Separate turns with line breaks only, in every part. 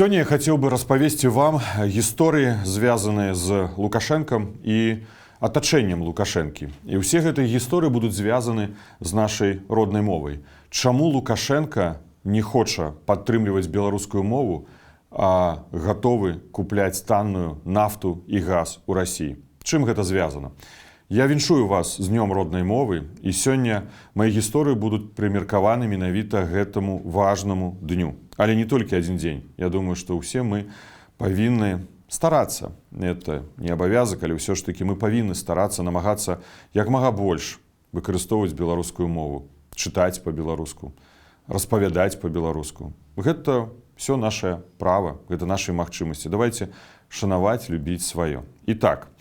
Сёння я хацеў бы распавесці вам гісторыі, звязаныя з Лукашэнкам і атачэннем Лукашэнкі. І ўсе гэтыя гісторыі будуць звязаны з нашай роднай мовай. Чаму Лукашэнка не хоча падтрымліваць беларускую мову, а гатовы купляць танную нафту і газ у Расіі? Чым гэта звязана? Я віншую вас з днём роднай мовы, і сёння мае гісторыі будуць прымеркаваны менавіта гэтаму важнаму дню. Але не толькі адзін дзень. Я думаю, што ўсе мы павінны старацца. Это не абавязак, але ўсё ж такі мы павінны старацца, намагацца як мага больш выкарыстоўваць беларускую мову, чытаць па-беларуску, распавядаць па-беларуску. Гэта ўсё нашае права, гэта нашыя магчымасці. Давайце шанаваць, любіць сваё. І так,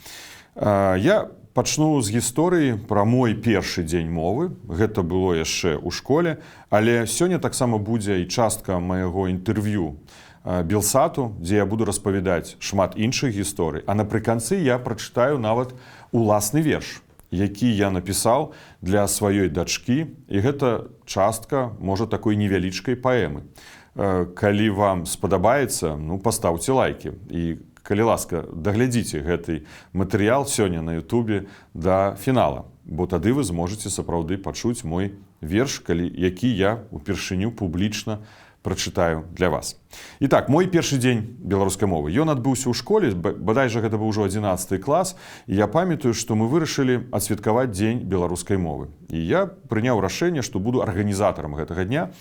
я пачну з гісторыі пра мой першы дзень мовы. Гэта было яшчэ ў школе, але сёння таксама будзе і частка майго інтэрв'ю Белсату, дзе я буду распавядаць шмат іншых гісторый. А напрыканцы я прачытаю нават уласны верш, які я напісаў для сваёй дачкі. І гэта частка, можа, такой невялічкай паэмы. Калі вам спадабаецца, пастаўце лайкі. І калі ласка, даглядзіце гэты матэрыял сёння на Ютубе да фінала, бо тады вы зможаце сапраўды пачуць мой верш, які я упершыню публічна прачытаю для вас. І так, мой першы дзень беларускай мовы. Ён адбыўся ў школе, бадай жа гэта быў ужо 11 клас, і я памятаю, што мы вырашылі адсвяткаваць дзень беларускай мовы. І я прыняў рашэнне, што буду арганізатарам гэтага дня.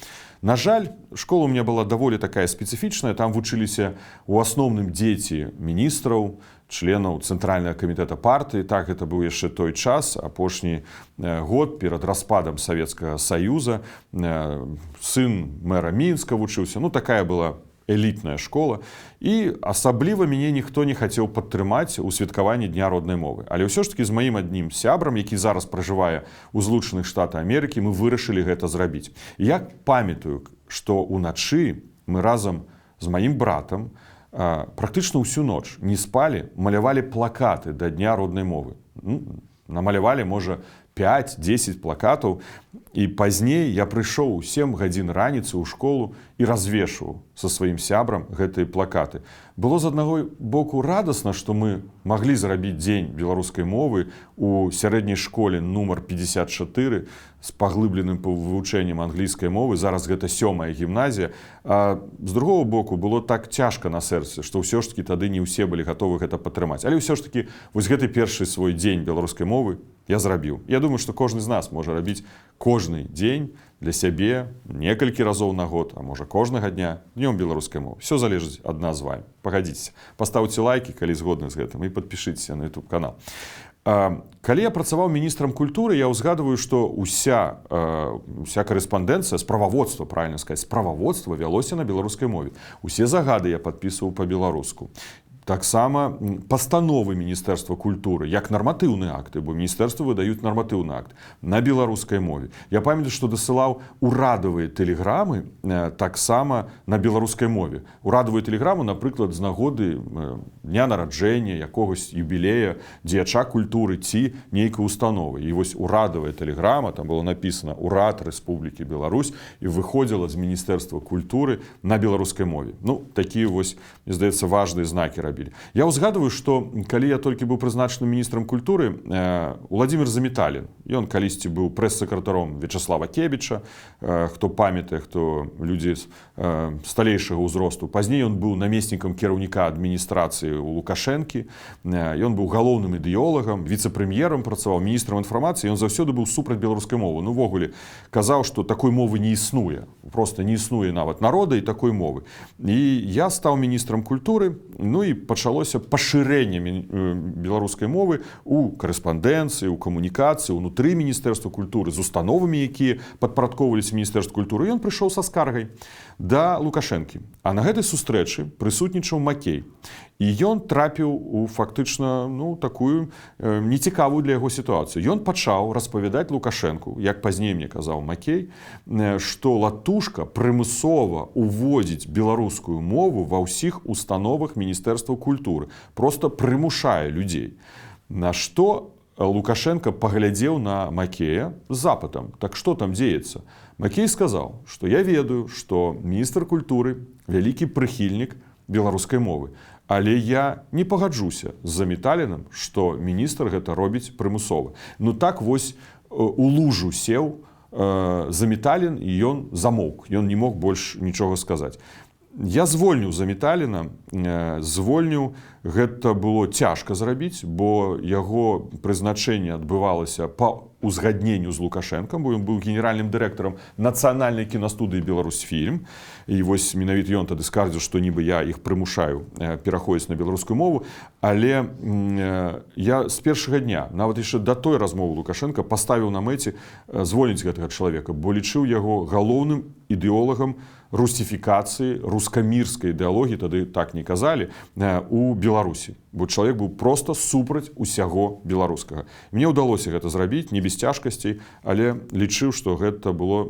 На жаль, школа у меня была даволі такая спецыфічная, там вучыліся ў асноўным дзеці міністраў, членаў Цэнтральнага камітэта партыі. Так, гэта быў яшчэ той час, апошні год перад распадам Савецкага Саюза. Сын мэра Мінска вучыўся. Такая была элітная школа. І асабліва мяне ніхто не хацеў падтрымаць у святкаванні Дня роднай мовы. Але ўсё ж такі з маім адным сябрам, які зараз пражывае ў Злучаных Штатах Амерыкі, мы вырашылі гэта зрабіць. Я памятаю, што ўначы мы разам з маім братам практычна ўсю ноч не спалі, малявалі плакаты да Дня роднай мовы. Намалявалі, можа, 5-10 плакатаў. І пазней я прыйшоў у 7 гадзін раніцы ў школу і развешваў са сваім сябрам гэтыя плакаты. Было з аднаго боку радасна, што мы маглі зрабіць дзень беларускай мовы у сярэдняй школе нумар 54 з паглыбленым вывучэннем англійскай мовы. Зараз гэта 7-я гімназія. А з другого боку было так цяжка на сэрцы, што ўсё ж такі тады не ўсе былі гатовы гэта падтрымаць. Але ўсё ж такі вось гэты першы свой дзень беларускай мовы я зрабіў. Я думаю, што кожны з нас можа рабіць кожны дзень для сябе некалькі разоў на год, а можа кожнага дня днём беларускай мовы. Все залежыць ад нас з вами. Пагадзіцеся. Пастаўце лайкі, калі згодны з гэтым, і падпішыцеся на YouTube канал. Калі я працаваў міністрам культуры, я ўзгадываю, што уся карэспандэнцыя, справаводства, правільна сказаць, справаводства вялося на беларускай мове. Усе загады я падпісваў па-беларуску. Таксама пастановы Міністэрства культуры, як нарматыўныя акты, бо міністэрствы выдаюць нарматыўны акт на беларускай мове. Я памятаю, што дасылаў урадавыя тэлеграмы таксама на беларускай мове. Урадавую тэлеграму, напрыклад, з нагоды дня нараджэння, якогось юбілея дзеяча культуры ці нейкай установы. І вось урадавая тэлеграма, там было напісана «Урад Рэспублікі Беларусь», і выходзіла з Міністэрства культуры на беларускай мове. Такія вось, мне здаецца, важныя знакі рабілі. Я ўзгадываю, што калі я толькі быў прызначаным міністрам культуры, Уладзімір Заметалін, ён калісьці быў прэс-сакратаром Вячаслава Кебіча, хто памятае, хто людзі сталейшага ўзросту. Пазней ён быў намеснікам кіраўніка адміністрацыі ў Лукашэнкі, ён быў галоўным ідэолагам, віцэ-прэм'ерам працаваў, міністрам інфармацыі, ён заўсёды быў супраць беларускай мовы. Увогуле казаў, што такой мовы не існуе, проста не існуе нават народа і такой мовы. І я стаў міністрам культуры, і пачалося пашырэнне беларускай мовы у карэспандэнцыі, у камунікацыі, унутры Міністэрства культуры, з установамі, якія падпарадкоўваліся Міністэрству культуры. Ён прыйшоў са скаргай да Лукашэнкі. А на гэтай сустрэчы прысутнічаў Макей. І ён трапіў у фактычна такую нецікавую для яго сітуацыю. Ён пачаў распавядаць Лукашэнку, як пазней мне казаў Макей, што латушка прымусова уводзіць беларускую мову ва ўсіх установах Міністэрства культуры. Проста прымушае людзей. На што Лукашенко паглядзеў на Макея з запытам. Так што там дзеецца? Макей сказаў, што я ведаю, што міністр культуры, вялікі прыхільнік беларускай мовы. Але я не пагаджуся з Заміталінам, што міністр гэта робіць прымусова. Ну так вось у лужу сеў Заміталін, і ён замоўк. Ён не мог больш нічога сказаць. Я звольніў Заміталіна, звольніў, гэта было цяжка зрабіць, бо яго прызначэнне адбывалася па узгадненню з Лукашэнкам, бо ён быў генеральным дырэктарам нацыянальнай кінастудыі «Беларусьфільм». І вось менавіта ён тады скардзіў, што нібы я іх прымушаю пераходзіць на беларускую мову. Але я з першага дня, нават яшчэ да той размовы Лукашэнка, паставіў на мэце звольніць гэтага чалавека, бо лічыў яго галоўным ідэолагам русіфікацыі, рускамірскай ідэалогіі, тады так не казалі, у Беларусі. Бо чалавек быў проста супраць усяго беларускага. Мне ўдалося гэта зрабіць, не без цяжкасцей, але лічыў, што гэта было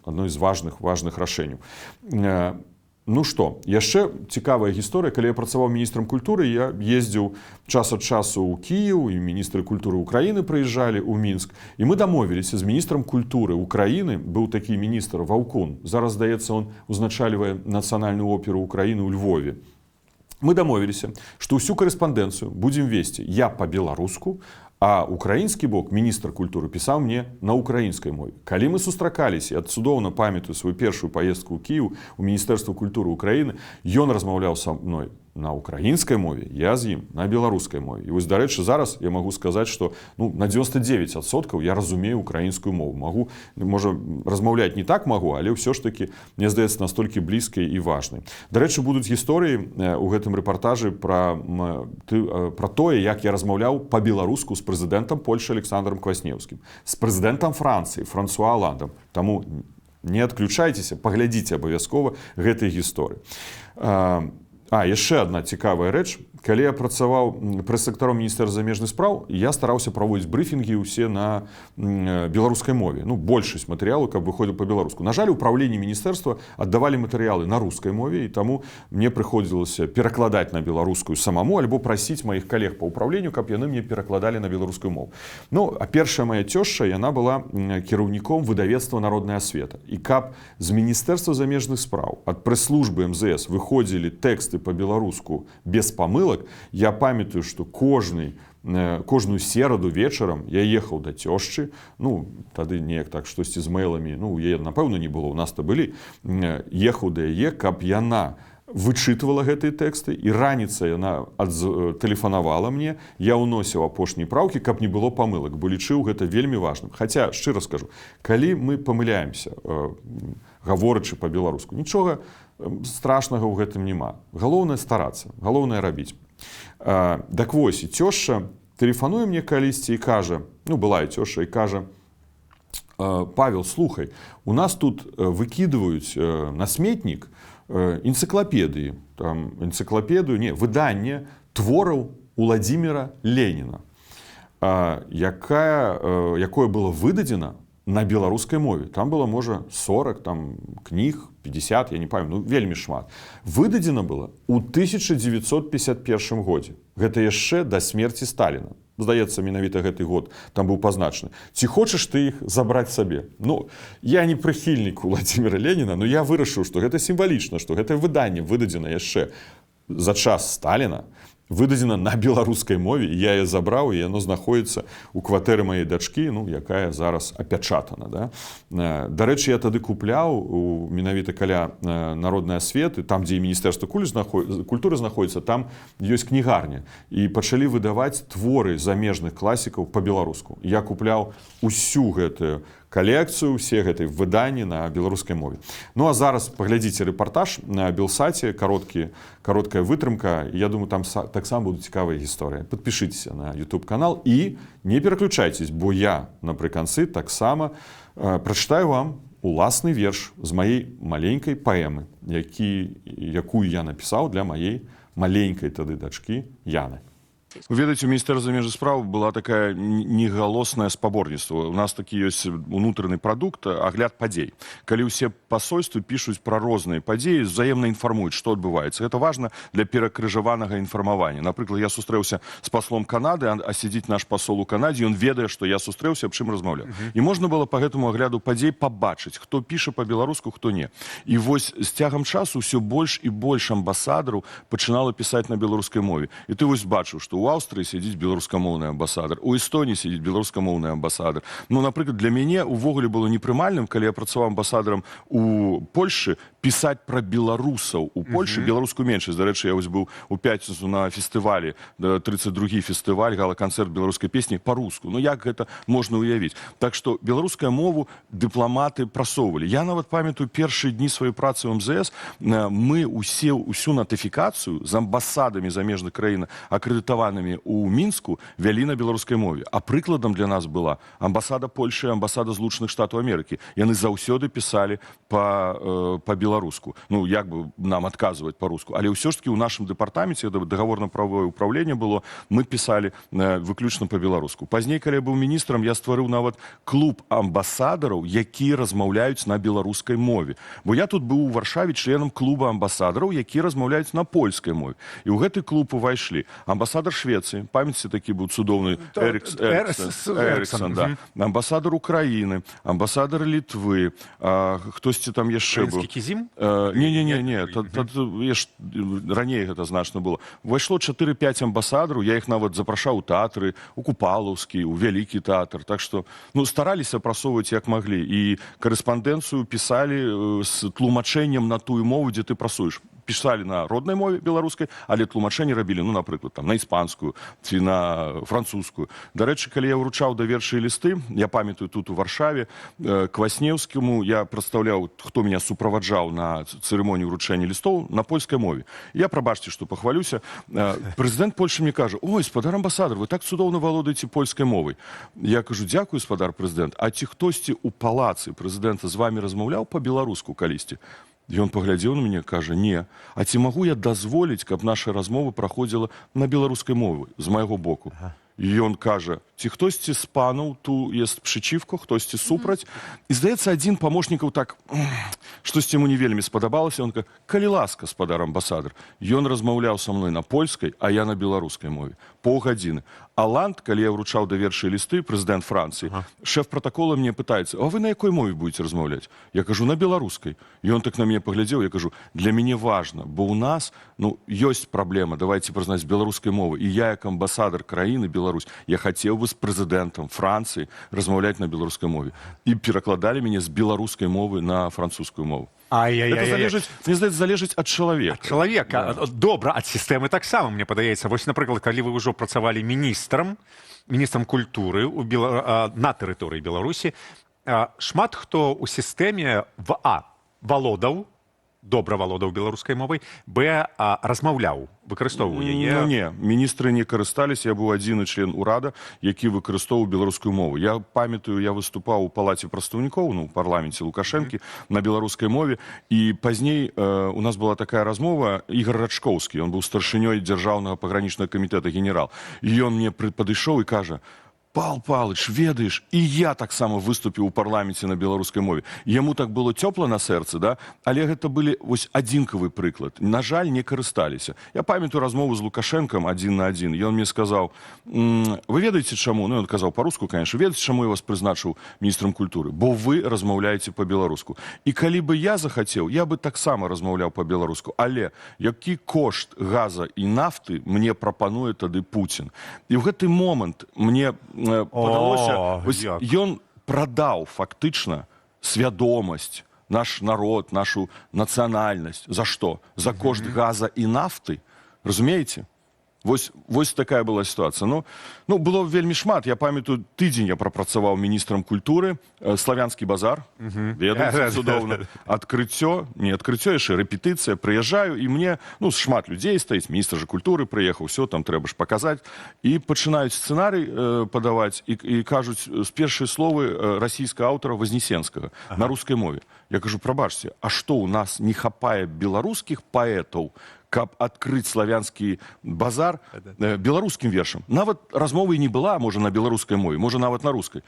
адной з важных рашэнняў. Ну што, яшчэ цікавая гісторыя. Калі я працаваў міністрам культуры, я ездзіў час ад часу ў Кіеў, і міністры культуры Украіны прыязджалі ў Мінск. І мы дамовіліся з міністрам культуры Украіны, быў такі міністр Ваўкун. Зараз, здаецца, он узначальвае нацыянальную оперу Украіны ў Львове. Мы дамовіліся, што ўсю карэспандэнцыю будзем весці я па-беларуску, а украінскі бок, міністр культуры, пісаў мне на украінскай мове. Калі мы сустракаліся, я цудоўна памятаю сваю першую паездку ў Кіеў у Міністэрства культуры Украіны, ён размаўляў са мной на украінскай мове, я з ім на беларускай мове. І вось, дарэчы, зараз я магу сказаць, што на 99% я разумею украінскую мову. Магу, можа, размаўляць не так магу, але ўсё ж такі, мне здаецца, настолькі блізкай і важнай. Дарэчы, будуць гісторыі ў гэтым рэпартажы пра тое, як я размаўляў па-беларуску з прэзідэнтам Польшы Александром Кваснеўскім, з прэзідэнтам Францыі Франсуа Аландам. Таму не адключайцеся, паглядзіце абавязкова гэтай гісторыі. Яшчэ адна цікавая рэч. Калі я працаваў прэс-сектаром Міністэрства замежных спраў, я стараўся праводзіць брыфінгі ўсе на беларускай мове. Большасць матэрыялу, каб выходзіў па-беларуску. На жаль, управленні міністэрства аддавалі матэрыялы на рускай мове, і таму мне прыходзілася перакладаць на беларускую самому, альбо прасіць маіх калег па ўправленню, каб яны мне перакладалі на беларускую мову. А першая моя цёзча, яна была кіраўніком выдавецтва «Народная асвета». І каб з Міністэрства замежных спраў ад прэс-службы МЗС выходзілі тэксты па-беларуску без памылак, я памятаю, што кожную сераду вечарам я ехаў да цёзчы, тады неяк так штосьці з мэйламі, яе, напэўна, не было, у нас-то былі, ехаў да яе, каб яна вычытвала гэтыя тэксты, і раніцай яна тэлефанавала мне, я ўносіў апошнія праўкі, каб не было памылак, бо лічыў гэта вельмі важным. Хаця, шчыра скажу, калі мы памыляемся, гаворачы па-беларуску, нічога страшнага ў гэтым няма. Галоўнае старацца, галоўнае рабіць. Так вось, і цёзча тэлефануе мне калісьці і кажа, была і цёзча, і кажа: «Павел, слухай, у нас тут выкідваюць на сметнік энцыклапедыі, выданне твораў Уладзіміра Леніна, якое было выдадзена на беларускай мове. Там было, можа, 40 кніг, 50, я не памятаю, вельмі шмат. Выдадзена была ў 1951 годзе. Гэта яшчэ да смерці Сталіна. Здаецца, менавіта гэты год там быў пазначаны. Ці хочаш ты іх забраць сабе? Я не прыхільнік Уладзіміра Леніна, но я вырашыў, што гэта сімвалічна, што гэтае выданне выдадзена яшчэ за час Сталіна, выдадзена на беларускай мове, я яе забраў, і яно знаходзіцца ў кватэры маёй дачкі, якая зараз апячатана. Дарэчы, я тады купляў менавіта каля Народнай асветы, там, дзе і Міністэрства культуры знаходзіцца, там ёсць кнігарня. І пачалі выдаваць творы замежных класікаў па-беларуску. Я купляў усю гэтую калекцыю, усе гэтай выданні на беларускай мове. А зараз паглядзіце рэпартаж на Белсаце, кароткая вытрымка. Я думаю, там таксама будуць цікавыя гісторыі. Падпішыцеся на YouTube-канал і не пераключайцеся, бо я напрыканцы таксама прачытаю вам уласны верш з маёй маленькай паэмы, якую я напісаў для маёй маленькай тады дачкі Яны. Вы ведаеце, у міністэрства замежных спраў была такая негалоснае спаборніцтва. У нас такі ёсць унутраны прадукт, агляд падзей. Калі ўсе пасольствы пішуць пра розныя падзеі, взаемна інфармуюць, што адбываецца. Гэта важна для перакрыжаванага інфармавання. Напрыклад, я сустрэўся з паслом Канады, а сядзіць наш пасол у Канадзе, ён ведае, што я сустрэўся, аб чым размаўляў. І можна было па гэтаму агляду падзей пабачыць, хто піша па-беларуску, хто не. І вось з цягам часу ўсё больш і больш амбасадараў пачынала пісаць на беларускай мове. І ты вось бачыў, што ў Аўстрыі сядзіць беларускамоўны амбасадар, у Эстонії сядзіць беларускамоўны амбасадар. Ну, напрыклад, для мяне ўвогуле было непрымальным, калі я працаваў амбасадарам у Польшы, пісаць пра беларусаў у Польшы, беларускую меншасць. Дарэчы, я вось быў у пятніцу на фестывалі, 32-й фестываль, гала-канцэрт беларускай песні па-руску. Ну, як гэта можна ўявіць? Так што беларускую мову дыпламаты прасоўвалі. Я нават памятаю першыя дні сваёй працы ў МЗС, мы усю натыфікацыю з амбасадамі замежных краін, акрэдытаванымі ў Мінску, вялі на беларускай мове. А прыкладам для нас была амбасада Польшы, амбасада Злучаных Штатаў Амерыкі. Яны заўсёды пісалі па-беларуску. Ну, як бы нам адказваць па-руску. Але ўсё ж таки ў нашым дэпартаменце, дагаворна-правовае ўпраўленне было, мы пісалі выключна па-беларуску. Пазней, калі я быў міністрам, я стварыў нават клуб амбасадараў, якія размаўляюць на беларускай мове. Бо я тут быў у Варшаве членам клуба амбасадараў, якія размаўляюць на польскай мове. І ў гэты клуб увайшлі амбасадар Швецыі, памяці такі быў цудоўны Эриксон, да. Амбасадар Украіны, амбасадар Літвы, хтосьці там яшчэ быў.
Кізім?
Не, раней гэта значна было. Увайшло 4-5 амбасадараў, я іх нават запрашаў у тэатры, у Купалаўскі, у Вялікі тэатр. Так што, ну, стараліся прасоўваць як маглі. І карэспандэнцыю пісалі з тлумачэннем на тую мову, дзе ты прасуеш. Пісалі на роднай мове беларускай, але тлумачэнні рабілі, ну, напрыклад, там, на іспанскую ці на французскую. Дарэчы, калі я ўручаў даверчыя лісты, я памятаю тут у Варшаве, Кваснеўскіму я прадстаўляў, хто меня суправаджаў на цырымонію ўручэння лістоў на польскай мове. Я, прабачце, што пахвалюся, прэзідэнт Польшы мне кажа: «Ой, спадар амбасадар, вы так цудоўна валодаеце польскай мовай». Я кажу: «Дзякую, спадар прэзідэнт, а ці хтосьці ў палацы прэзідэнта з вамі размаўляў па-беларуску калісьці?» Ён паглядзеў на мяне, кажа: «Не. А ці магу я дазволіць, каб наша размова праходзіла на беларускай мове з майго боку?» І ён кажа: «Ці хтосьці з панаў ту есть прычывку, хтосьці супраць?» І, здаецца, адзін памочнікаў так, штосьці яму не вельмі спадабалася, ён кажа: «Калі ласка, спадар амбасадар». Ён размаўляў са мной на польскай, а я на беларускай мове. Паўгадзіны. Аланд, калі я вручаў даверчыя лісты, прэзідэнт Францыі, шэф пратакола мне пытаецца: «А вы на якой мове будете размаўляць?» Я кажу: «На беларускай». І ён так на мяне паглядзеў, я кажу: «Для мяне важна, бо ў нас, ну, ёсць праблема, давайте прызнаць, беларускай мовы. І я, як амбасадар краіны Беларусь, я хацеў бы з прэзідэнтам Францыі размаўляць на беларускай мове». І перакладалі мяне з беларускай мовы на французскую мову. Это залежыць, мне здаецца, залежыць ад чалавека.
Ад чалавека. Добра, ад сістэмы таксама, мне падаецца. Вось, напрыклад, калі вы ўжо працавалі міністрам культуры на тэрыторыі Беларусі, шмат хто ў сістэме добра валодаў беларускай мовай, размаўляў, выкарыстоўваў яе.
Ну, не, міністры не карысталіся, я быў адзіны член урада, які выкарыстоўваў беларускую мову. Я памятаю, я выступаў у палаце прадстаўнікоў, ну, у парламенце Лукашэнкі на беларускай мове, і пазней у нас была такая размова, Ігор Рачкоўскі, ён быў старшынёй дзяржаўнага пагранічнага камітэта генерал, і ён мне падышоў і кажа: «Пал Палыч, ведаеш, і я таксама выступіў у парламенце на беларускай мове». Яму так было цёпла на сэрцы, да? Але гэта былі вось адзінкавы прыклад. На жаль, не карысталіся. Я памятаю размову з Лукашэнкам 1 на 1. Ён мне сказаў: «Вы ведаеце чаму?» Ну, ён казаў па-руску, конечно. «Ведаеце, чаму я вас прызначыў міністрам культуры? Бо вы размаўляеце па-беларуску. І калі бы я захацеў, я бы таксама размаўляў па-беларуску. Але які кошт газа і нафты мне прапануе тады Пуцін?» І ў гэты момант мне падалося, ён прадаў фактычна свядомасць, наш народ, нашу нацыянальнасць. За што? За кошт газа і нафты? Разумееце? Вось такая была сітуацыя. Ну, было вельмі шмат. Я памятаю, тыдзень я прапрацаваў міністрам культуры, славянскі базар, ведаеце, цудоўна. Адкрыццё, не адкрыццё, яшчэ рэпетыцыя, прыязджаю, і мне, ну, шмат людзей стаіць, міністр жа культуры прыехаў, все, там трэба ж паказаць. І пачынаюць сцэнарый падаваць, і кажуць з першыя словы расійскага аўтара Вознесенскага на рускай мове. Я кажу: «Прабачце, а што, у нас не хапае беларускіх паэтаў,
каб адкрыць славянскі базар беларускім вершам. Нават размовы і не была, можа, на беларускай мове, можа, нават на рускай.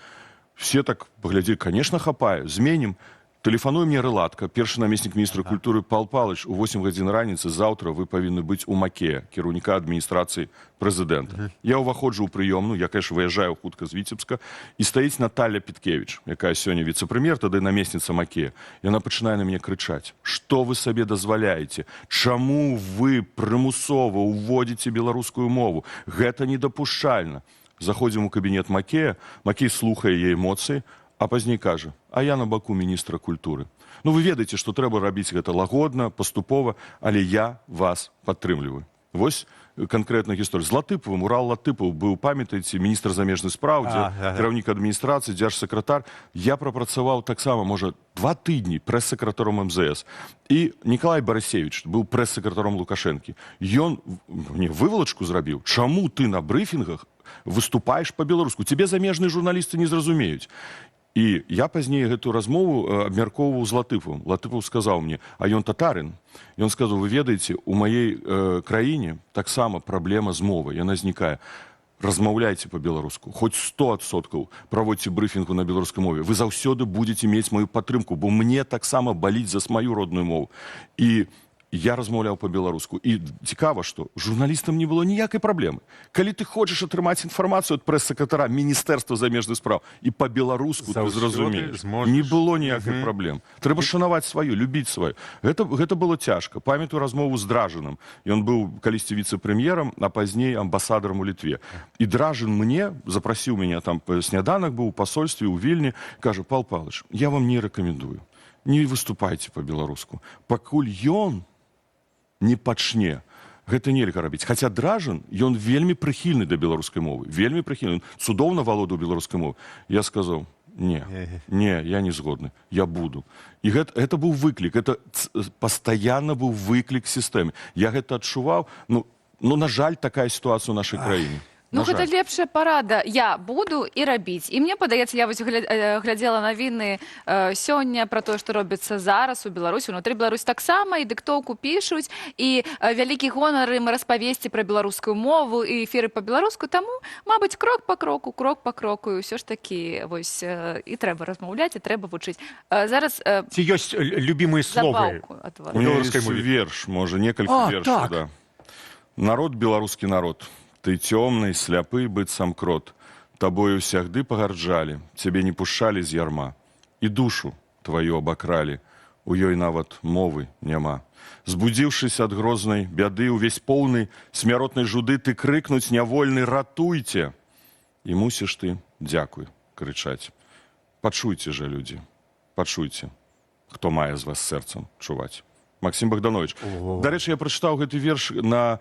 Все так паглядзелі, конечно, хапае, зменім. Тэлефануе мне рэлатка, першы намеснік міністра культуры Пал Палыч, у 8 гадзін раніцы заўтра вы павінны быць у Маке, кіраўніка адміністрацыі прэзідэнта. Я ўваходжу ў прыёмную, я, конечно, выязджаю хутка з Віцебска, і стаіць Наталья Піткевіч, якая сёння віцэ-прэм'ер, тады намесніца Маке. Яна пачынае на мяне крычаць: што вы сабе дазваляеце? Чаму вы прымусова ўводзіце беларускую мову? Гэта недапушчальна. Заходзім у кабінет Макея, Макей слухае яе эмоцыі, а пазней кажа: а я на баку міністра культуры. Ну, вы ведаеце, што трэба рабіць гэта лагодна, паступова, але я вас падтрымліваю. Вось канкрэтная гісторыя. З Латыпавым, Урал Латыпаў быў, памятаеце, міністр замежных спраў, кіраўнік адміністрацыі, дзяржсакратар. Я прапрацаваў таксама, можа, 2 тыдні прэс-сакратаром МЗС. І Нікалай Барасевіч быў прэс-сакратаром Лукашэнкі. Ён мне вывалачку зрабіў: чаму ты на брыфінгах выступаеш па-беларуску? Цябе замежныя журналісты не зразумеюць. І я пазней гэтую размову абмяркоўваў з Латыпавым. Латыпаў сказаў мне: а ён татарын. Ён сказаў: вы ведаеце, у маёй краіне таксама праблема з мовай, яна знікае. Размаўляйце па-беларуску, хоць 100% праводзьце брыфінгу на беларускай мове. Вы заўсёды будзеце мець маю падтрымку, бо мне таксама баліць за маю родную мову. І я размаўляў па-беларуску. І цікава, што журналістам не было ніякай праблемы. Калі ты хочаш атрымаць інфармацыю ад прэс-сакратара Міністэрства замежных спраў і па-беларуску ты зразумееш, не было ніякай праблем. Трэба шанаваць сваю, любіць сваю. Гэта было цяжка. Памятаю размову з Дражаным. Ён быў калісьці віцэ-прэм'ерам, а пазней амбасадарам у Літве. І Дражан мне запрасіў мяне, там сняданак быў у пасольстве ў Вільні, кажа: Пал Палыч, я вам не рэкамендую. Не выступайце па-беларуску. Пакуль ён не пачне, гэта нельга рабіць. Хаця Дражан, ён вельмі прыхільны да беларускай мовы, вельмі прыхільны, цудоўна валодаў беларускай мовай. Я сказаў: не, я не згодны, я буду. І гэта быў выклік, гэта пастаянна быў выклік сістэме. Я гэта адчуваў, ну, на жаль, такая сітуацыя ў нашай краіне.
Ну, гэта лепшая парада. Я буду і рабіць. І мне падаецца, я вось глядзела навіны сёння пра тое, што робіцца зараз у Беларусі. Унутры Беларусі таксама і дыктоўку пішуць, і вялікі гонар ім распавесці пра беларускую мову і эфіры па-беларуску. Таму, мабыць, крок па кроку, і ўсё ж такі вось і трэба размаўляць, і трэба вучыць. Зараз
Ці ёсць любімыя словы
забаўку ад вас.
У меня есть верш, можа, некалькі вершаў, да. Народ, беларускі народ, ты цёмны, сляпы, быццам крот. Табою сягды пагарджалі, цябе не пушчалі з ярма. І душу тваю абакралі, у ёй нават мовы няма. Збудзіўшыся ад грознай бяды, увесь поўны смяротнай жуды, ты крыкнуць нявольны: ратуйце! І мусіш ты дзякуй крычаць. Пачуйце жа, людзі, пачуйце, хто мае з вас сэрцам чуваць. Максим Богданович. Дарэчы, я прачытаў гэты верш на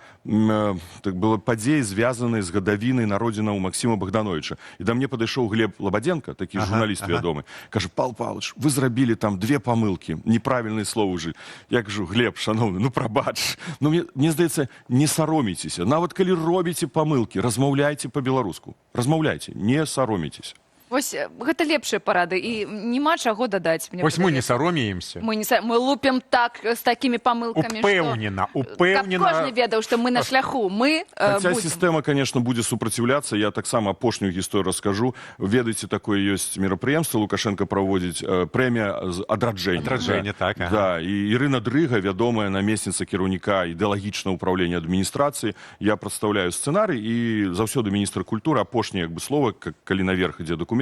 падзеі, звязаныя з гадавінай народзінаў Максима Богдановича. І да мне падышоў Глеб Лабаденко, такі журналіст вядомы. Кажа: Пал Палыч, вы зрабілі там 2 памылкі, неправільныя словы ўжылі. Я кажу: Глеб, шановны, ну прабач. Ну, мне здаецца, не саромейцеся. Нават калі робіце памылкі, размаўляйце па-беларуску. Размаўляйце, не саромейцеся.
Вось гэта лепшыя парады, і няма чаго дадаць.
Вось мы не саромеемся.
Мы лупім так з такімі памылкамі,
Упэўнена.
Каб кожны ведаў, што мы на шляху, мы
Хаця
будзем.
сістэма, конечно, будзе супраціўляцца. Я таксама апошнюю гісторыю раскажу. Ведаеце, такое ёсць мерапрыемства, Лукашенко праводзіць, прэмія адраджэння.
Адраджэнне, так.
Да, і Ірына Дрыга, вядомая намесніца кіраўніка ідэалагічнага ўправлення адміністрацыі. Я прадстаўляю сцэнарый, і заўсёды міністр культуры, апошняе слова, калі наверх ідзе дакумент,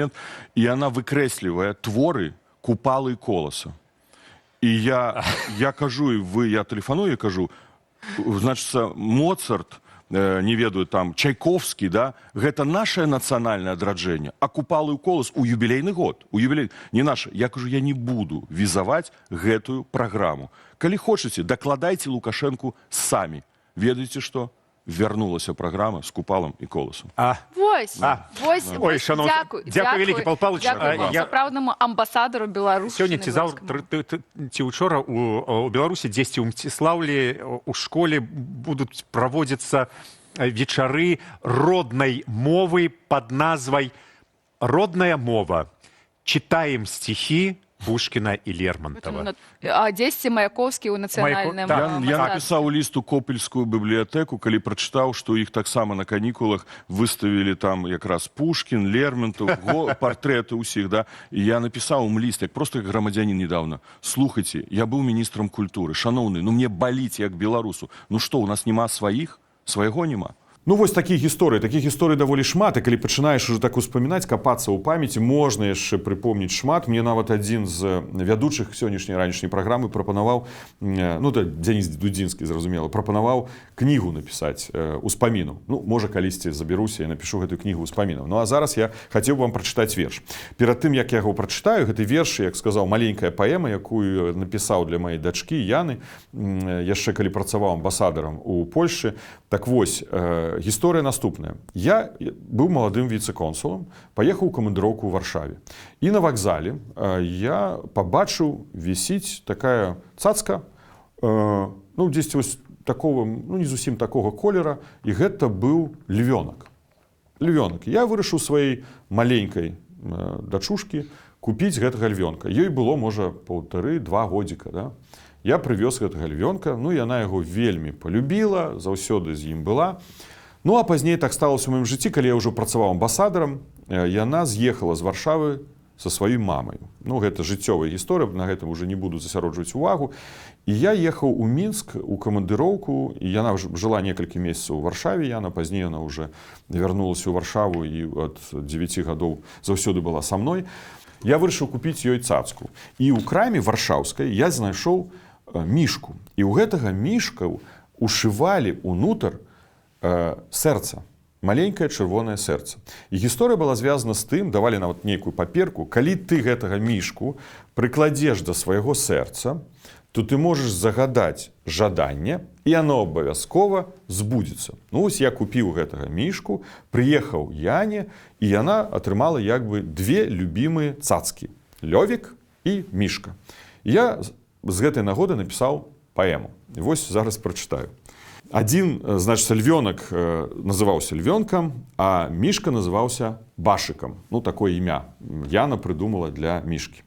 и она выкрэслівае творы Купалы і Коласа. І я кажу, я тэлефаную, я кажу: значыцца, Моцарт, не ведаю, там, Чайковскі, да, гэта нашае нацыянальнае адраджэнне, а Купалы і Колас у юбілейны год, не наша. Я кажу, я не буду візаваць гэтую праграму. Калі хочаце, дакладайце Лукашэнку самі. Ведаеце што? Вярнулася праграма з Купалам і Коласам.
Вось,
Ой, шановны, дзякуй вялікі, Пал Палыч.
Дзякуй сапраўднаму амбасадару Беларусі.
Сёння ці заўтра, ці учора у Беларусі дзесьці ў Мціслаўлі у школе будуць праводзіцца вечары роднай мовы пад назвай «Родная мова. Читаем стихи, Пушкина и Лермонтова.
А 10 Маяковский у национальным
Да,
Я
музеем.
написаў ліст у Копельскую бібліятэку, калі прачытаў, што іх таксама на канікулах выставілі там якраз Пушкін, Лермонтов, партрэты ўсіх, да? І я напісаў ім ліст, як просто як грамадзянін недавно. Слухайце, я быў міністрам культуры, шаноўны, ну мне баліць як беларусу. Ну што, у нас няма сваіх? Свайго няма?
Ну, вось такіх гісторый даволі шмат, і калі пачынаеш уже так успамінаць, капацца ў памяці, можна яшчэ прыпомніць шмат. Мне нават адзін з вядучых сённяшняй ранішняй праграмы прапанаваў, ну, Дзяніс Дудзінскі, зразумела, прапанаваў кнігу напісаць успаміну. Ну, можа, калісьці забяруся і напішу гэтую кнігу успамінаў. Ну, а зараз я хацеў вам прачытаць верш. Перад тым, як я яго прачытаю, гэты верш, як сказаў, маленькая паэма, якую напісаў для маёй дачкі Яны, яшчэ калі працаваў амбасадарам у Польшчы. Так вось, гісторыя наступная. Я быў маладым віцэ-консулам, паехаў у камандыроўку ў Варшаве. І на вакзале я пабачыў, вісіць такая цацка, ну, дзесьці вось такого, ну, не зусім такога колера, і гэта быў львёнак. Львёнак. Я вырашыў сваёй маленькай дачушкі купіць гэтага львёнка. Ёй было, можа, 1,5-2 годзіка, да? Я прывёз гэтага львёнка, ну, яна яго вельмі полюбіла, заўсёды з ім была. Ну, а пазней так сталася ў маім жыцці, калі я ўжо працаваў амбасадарам, яна з'ехала з Варшавы са сваёй мамай. Ну, гэта жыццёвая гісторыя, на гэтым уже не буду засяроджваць увагу. І я ехаў у Мінск у камандыроўку, і яна жыла некалькі месяцаў у Варшаве, яна пазней яна уже вярнулася ў Варшаву і ад 9 гадоў заўсёды была са мной. Я вырашыў купіць ёй цацку. І ў краме варшаўскай я знайшоў мішку. І ў гэтага мішка ушывалі ўнутр сэрца, маленькае чырвонае сэрца. І гісторыя была звязана з тым, давалі нават нейкую паперку, калі ты гэтага мішку прыкладзеш да свайго сэрца, то ты можаш загадаць жаданне, і яно абавязкова збудзецца. Ну, вось я купіў гэтага мішку, прыехаў Яне, і яна атрымала як бы 2 любімыя цацкі – Лёвік і Мішка. Я з гэтай нагоды напісаў паэму. І вось зараз прачытаю. Адзін, значыць, львёнак называўся львёнкам, а Мішка называўся Башыкам. Ну, такое імя Яна прыдумала для Мішкі.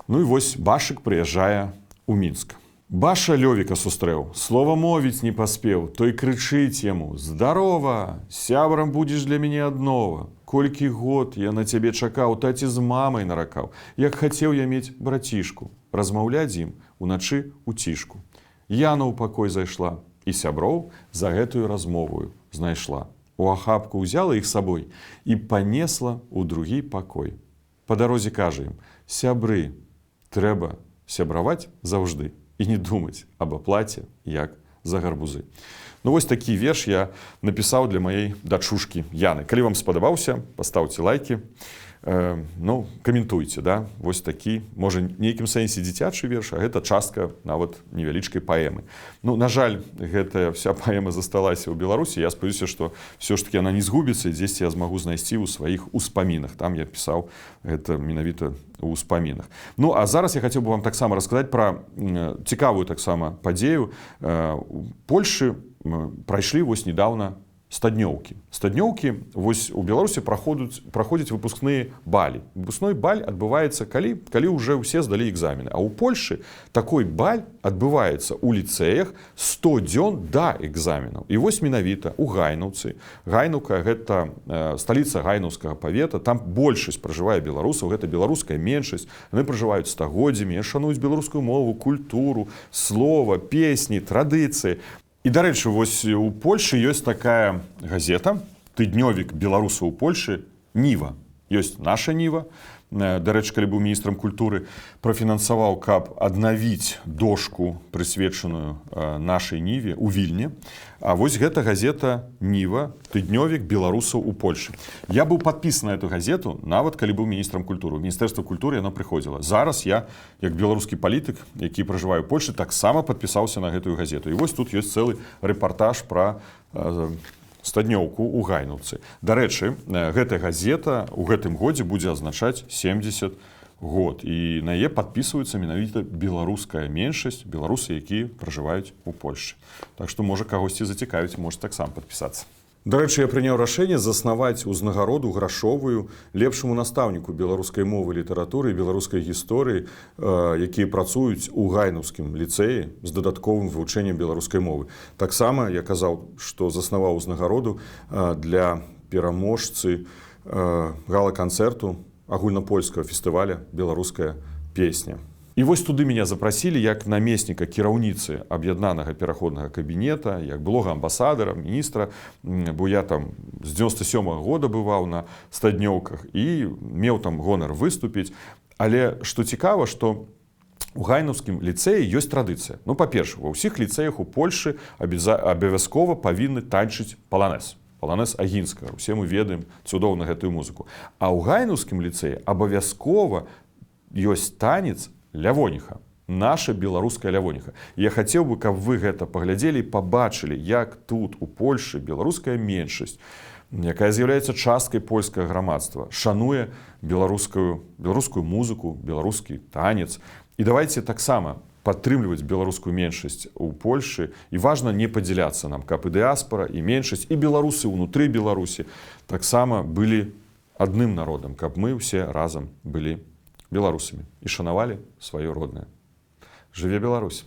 Ну і вось Башык прыязджае ў Мінск. Баша Лёвіка сустрэў, слова мовіць не паспеў, той крычыць яму: «Здарова, сябрам будзеш для мяне аднова. Колькі год я на цябе чакаў, таці з мамай наракаў. Як хацеў я мець брацішку, размаўляць з ім уначы ў цішку. Яна ў пакой зайшла, і сяброў за гэтую размовую знайшла. У ахапку ўзяла іх сабой і панесла ў другі пакой. Па дарозе кажа ім: сябры, трэба сябраваць заўжды і не думаць аб аплаце, як за гарбузы. Ну, вось такі верш я напісаў для маёй дачушкі Яны. Калі вам спадабаўся, пастаўце лайкі, ну, каментуйце, да? Вось такі, можа, нейкім сэнсе дзіцячы верш, а гэта частка нават невялічкай паэмы. Ну, на жаль, гэтая вся паэма засталася ў Беларусі. Я спадзяюся, што ўсё ж такі яна не згубіцца, і дзесьці я змагу знайсці ў сваіх успамінах. Там я пісаў гэта менавіта ў успамінах. Ну, а зараз я хацеў бы вам таксама расказаць пра цікавую таксама падзею. У Польшы прайшлі вось недавно стаднёўкі. Стаднёўкі вось у Беларусі праходзяць выпускныя балі. Выпускной баль адбываецца, калі ўжо ўсе здалі экзамены. А ў Польшы такой баль адбываецца ў ліцэях 100 дзён да экзаменаў. І вось менавіта ў Гайнаўцы. Гайнаўка – гэта сталіца гайнаўскага павета. Там большасць пражывае беларусаў, гэта беларуская меншасць. Яны пражываюць стагоддзямі, шануюць беларускую мову, культуру, слова, песні, традыцыі. І, дарэчы, вось у Польшы ёсць такая газета, тыднёвік беларусаў у Польшы «Ніва». Ёсць наша «Ніва». Дарэчы, калі быў міністрам культуры, прафінансаваў, каб аднавіць дошку, прысвечаную нашай «Ніве» у Вільні. А вось гэта газета «Ніва», тыднёвік беларусаў у Польшы. Я быў падпісаны на эту газету, нават калі быў міністрам культуры. У Міністэрства культуры яно прыходзіла. Зараз я, як беларускі палітык, які пражывае ў Польшы, таксама падпісаўся на гэтую газету. І вось тут ёсць цэлы рэпартаж пра стаднёўку ў Гайнаўцы. Дарэчы, гэтая газета ў гэтым годзе будзе азначаць 70 год. І на яе падпісваюцца менавіта беларуская меншасць, беларусы, якія пражываюць у Польшчы. Так што, можа, кагосьці зацікавіць, можа таксама падпісацца. Дарэчы, я прыняў рашэнне заснаваць узнагароду грашовую лепшаму настаўніку беларускай мовы, літаратуры і беларускай гісторыі, якія працуюць у гайнаўскім ліцэі з дадатковым вывучэннем беларускай мовы. Таксама я казаў, што заснаваў узнагароду для пераможцы гала-канцэрту агульнапольскага фестываля «Беларуская песня». І вось туды мяне запрасілі як намесніка кіраўніцы аб'яднанага пераходнага кабінета, як былога амбасадара, міністра, бо я там з 97-го года бываў на стаднёўках і меў там гонар выступіць. Але што цікава, што у гайнаўскім ліцэі ёсць традыцыя. Ну, па-першае, ва ўсіх ліцэях у Польшы абавязкова павінны танчыць паланэз. Паланэз агінскага. Усе мы ведаем цудоўна гэтую музыку. А ў гайнаўскім ліцэі абавязкова ёсць танец лявоніха, наша беларуская лявоніха. Я хацеў бы, каб вы гэта паглядзелі і пабачылі, як тут у Польшы беларуская меншасць, якая з'яўляецца часткай польскага грамадства, шануе беларускую музыку, беларускі танец. І давайце таксама падтрымліваць беларускую меншасць у Польшы. І важна не падзяляцца нам, каб і дыаспара, і меншасць, і беларусы ўнутры Беларусі таксама былі адным народам, каб мы ўсе разам былі беларусамі і шанавалі сваё роднае. Жыве Беларусь!